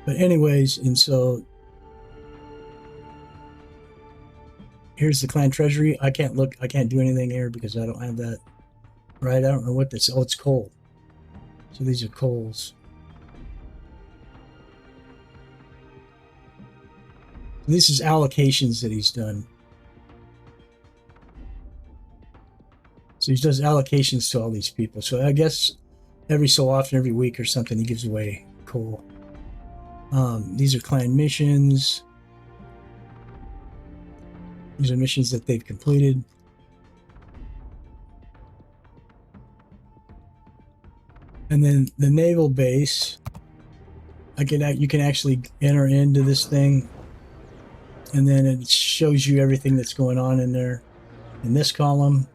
But anyways, and so here's the clan treasury. I can't do anything here because I don't have that. Right, I don't know what this. Oh, it's coal. So these are coals. This is allocations that he's done. So he does allocations to all these people. So I guess every so often, every week or something, he gives away coal. These are clan missions. These are missions that they've completed. And then the naval base, you can actually enter into this thing, and then it shows you everything that's going on in there. In this column,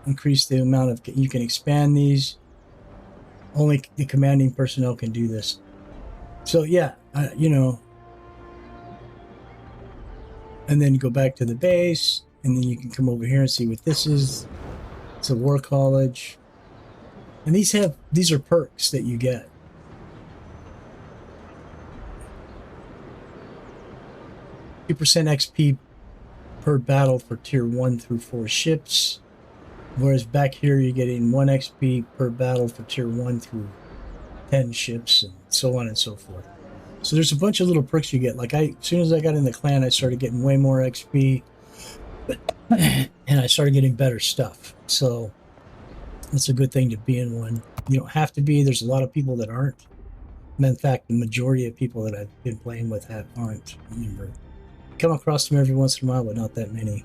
increase the amount of, you can expand these. Only the commanding personnel can do this. So yeah, you know, and then go back to the base, and then you can come over here and see what this is. It's a war college, and these are perks that you get. %, XP per battle for tier 1 through 4 ships, whereas back here you're getting 1 XP per battle for tier 1 through 10 ships, and so on and so forth. So there's a bunch of little perks you get. Like as soon as I got in the clan, I started getting way more XP, and I started getting better stuff. So it's a good thing to be in one. You don't have to be. There's a lot of people that aren't. In fact, the majority of people that I've been playing with aren't. Remember, come across them every once in a while, but not that many.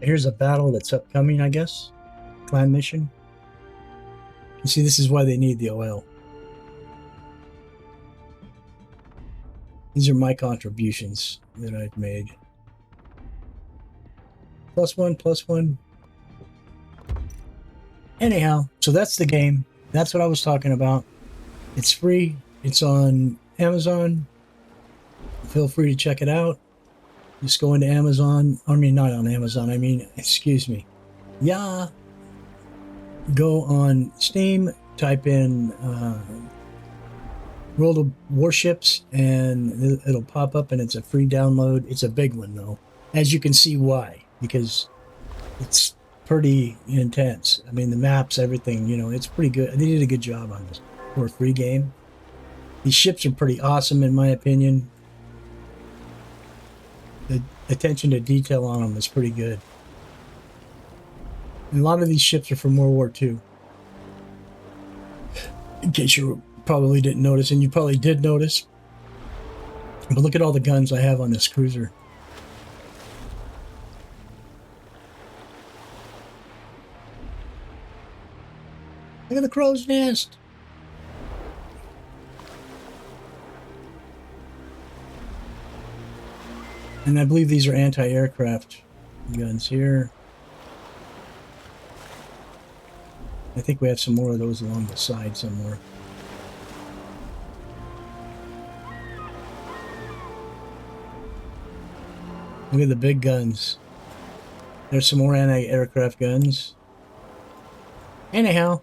Here's a battle that's upcoming, I guess. Clan mission. You see, this is why they need the oil. These are my contributions that I've made. +1, +1. Anyhow, so that's the game. That's what I was talking about. It's free. It's on Amazon. Feel free to check it out. Just go into Amazon. I mean, not on Amazon. I mean, excuse me. Yeah. Go on Steam. Type in World of Warships, and it'll pop up, and it's a free download. It's a big one, though. As you can see why. Because it's pretty intense. I mean, the maps, everything, you know, it's pretty good. They did a good job on this for a free game. These ships are pretty awesome, in my opinion. The attention to detail on them is pretty good. And a lot of these ships are from World War II. In case you probably didn't notice, and you probably did notice. But look at all the guns I have on this cruiser. Look at the crow's nest. And I believe these are anti-aircraft guns here. I think we have some more of those along the side somewhere. Look at the big guns. There's some more anti-aircraft guns. Anyhow,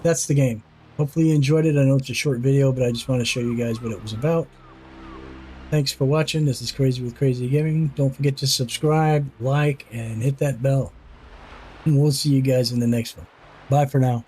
that's the game. Hopefully you enjoyed it. I know it's a short video, but I just want to show you guys what it was about. Thanks for watching. This is Crazy with Crazy Gaming. Don't forget to subscribe, like, and hit that bell. And we'll see you guys in the next one. Bye for now.